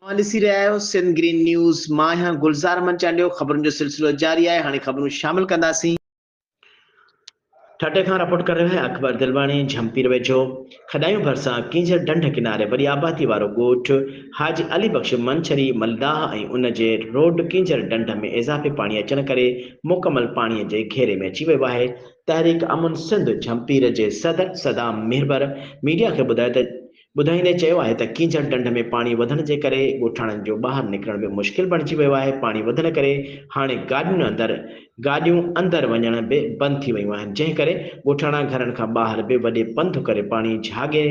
ॾिसी रहिया आहियो सिंध ग्रीन न्यूज़। मां आहियां गुलज़ार मंचांडियो। ख़बरुनि जो सिलसिलो जारी आहे। हाणे ख़बरूं शामिल कंदासीं। ठटे खां रिपोर्ट करे रहियो आहे अकबर दिलवाणी। झम्पीर वेझो खॾायूं भरिसां कींझर ढंढ किनारे वरी आबादी वारो ॻोठु हाजी अली बख़्श मंछरी मलदाह ऐं उन जे रोड कींझर ढंढ में इज़ाफ़ी पाणी अचण करे मुकमल पाणीअ जे घेरे में अची वियो आहे। तहरीक अमुन सिंध झम्पीर जे सदर सदाम मेहबर मीडिया खे ॿुधाईंदे चयो आहे त कींझर ढंढ में पाणी वधण जे करे ॻोठाणनि जो ॿाहिरि निकिरण में मुश्किल बणिजी वियो आहे। पाणी वधण करे हाणे गाॾियूं अंदरि वञण बि बंदि थी वियूं आहिनि, जंहिं करे ॻोठाणा घरनि खां ॿाहिरि बि वॾे पंधु करे पाणी झागे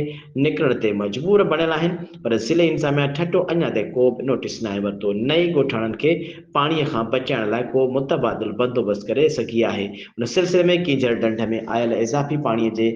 निकिरण ते मजबूर बणियल आहिनि। पर ज़िले इंतिज़ामिया ठठो अञा ताईं को बि नोटिस न वरितो। नई ॻोठाणनि खे पाणीअ खां बचाइण लाइ को मुतबादिल बंदोबस्तु करे सघी आहे। उन सिलसिले में कींझर ढंढ में आयल इज़ाफ़ी पाणीअ जे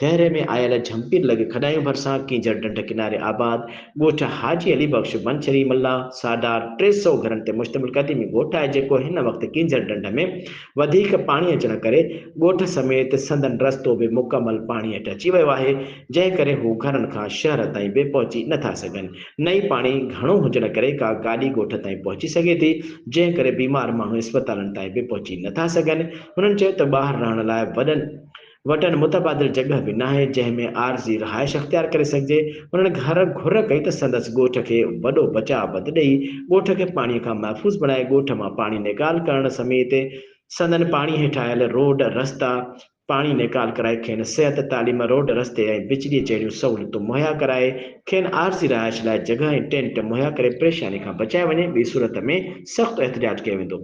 गहरे में आयल झम्पीर लॻे खॾायूं भरिसां कींझर ढंढ किनारे आबाद ॻोठ हाजी अली बख़्श मंछरी मल्ला साडा 300 घरनि ते मुश्तमिल क़दीमी ॻोठ आहे, जेको हिन वक़्तु कींझर ढंढ में वधीक पाणी अचण करे ॻोठ समेत संदन रस्तो बि मुकमल पाणी हेठि अची वियो आहे, जंहिं करे हू घरनि खां शहर ताईं बि पहुची नथा सघनि। नई पाणी घणो हुजण करे का गाॾी ॻोठ ताईं पहुची सघे थी, जंहिं करे बीमार माण्हू अस्पतालनि ताईं बि पहुची नथा सघनि। हुननि चयो त ॿाहिरि रहण लाइ वटनि मुतबादिल जॻह बि न आहे, जंहिं में आरज़ी रहाइश अख़्तियार करे सघिजे। हुननि घुर कई त संदसि ॻोठ खे वॾो बचाव बद ॾेई ॻोठ खे पाणीअ खां महफ़ूज़ बणाए ॻोठ मां पाणी निकाल करण समेत संदन पाणी हेठि आयल रोड रस्ता पाणी निकाल कराए खेनि सिहत तालीम रोड रस्ते ऐं बिजलीअ जहिड़ियूं सहूलियतूं मुहैया कराए खेनि आरज़ी रहाइश लाइ जॻह ऐं टेंट मुहैया करे परेशानी खां बचाए वञे। ॿी सूरत में सख़्तु एहतिजाज कयो वेंदो।